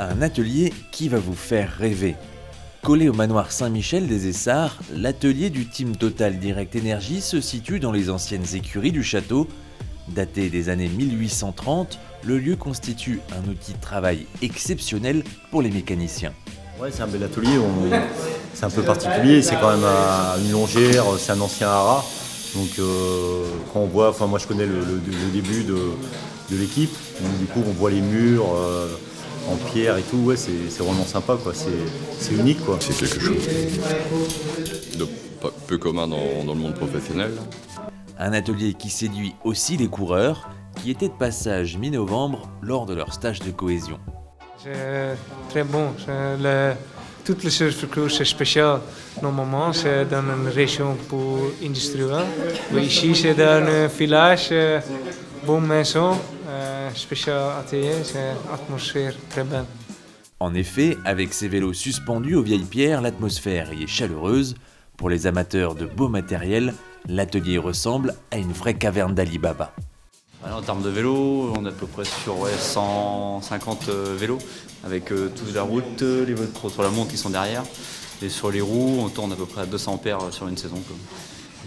Un atelier qui va vous faire rêver. Collé au manoir Saint-Michel des Essarts, l'atelier du Team Total Direct Energy se situe dans les anciennes écuries du château. Daté des années 1830, le lieu constitue un outil de travail exceptionnel pour les mécaniciens. Ouais, c'est un bel atelier, c'est un peu particulier, c'est quand même à une longère, c'est un ancien haras. Donc quand on voit, enfin moi je connais le début de l'équipe, donc du coup on voit les murs en pierre et tout, ouais, c'est vraiment sympa, quoi. C'est unique, quoi. C'est quelque chose de peu commun dans le monde professionnel. Un atelier qui séduit aussi les coureurs qui étaient de passage mi-novembre lors de leur stage de cohésion. C'est très bon. Toutes les circuits c'est spécial. Normalement, c'est dans une région pour industrielle. Mais ici, c'est dans un village, bonne maison, spécial atelier, c'est atmosphère très belle. En effet, avec ses vélos suspendus aux vieilles pierres, l'atmosphère y est chaleureuse. Pour les amateurs de beau matériel, l'atelier ressemble à une vraie caverne d'Ali Baba. En termes de vélos, on est à peu près sur 150 vélos, avec tous la route, les vélos sur la montre qui sont derrière. Et sur les roues, on tourne à peu près à 200 paires sur une saison, quoi.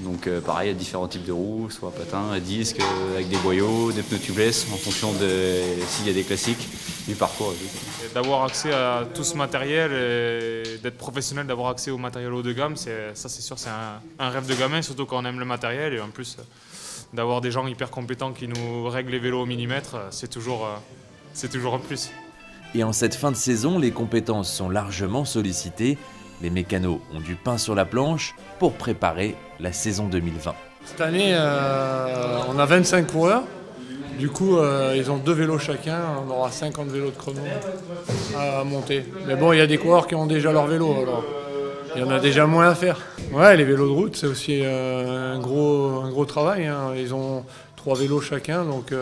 Donc pareil, il y a différents types de roues, soit patins, à disques, avec des boyaux, des pneus tubeless, en fonction de s'il y a des classiques, du parcours. D'avoir accès à tout ce matériel et d'être professionnel, d'avoir accès au matériel haut de gamme, ça c'est sûr, c'est un rêve de gamin, surtout quand on aime le matériel. Et en plus, d'avoir des gens hyper compétents qui nous règlent les vélos au millimètre, c'est toujours un plus. Et en cette fin de saison, les compétences sont largement sollicitées. Les mécanos ont du pain sur la planche pour préparer la saison 2020. Cette année, on a 25 coureurs. Du coup, ils ont 2 vélos chacun. On aura 50 vélos de chrono à monter. Mais bon, il y a des coureurs qui ont déjà leur vélo, alors il y en a déjà moins à faire. Ouais, les vélos de route, c'est aussi un gros travail, hein. Ils ont 3 vélos chacun, donc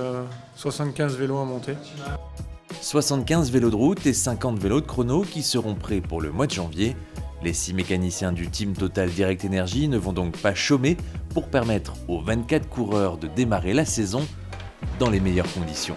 75 vélos à monter. 75 vélos de route et 50 vélos de chrono qui seront prêts pour le mois de janvier. Les 6 mécaniciens du Team Total Direct Energy ne vont donc pas chômer pour permettre aux 24 coureurs de démarrer la saison dans les meilleures conditions.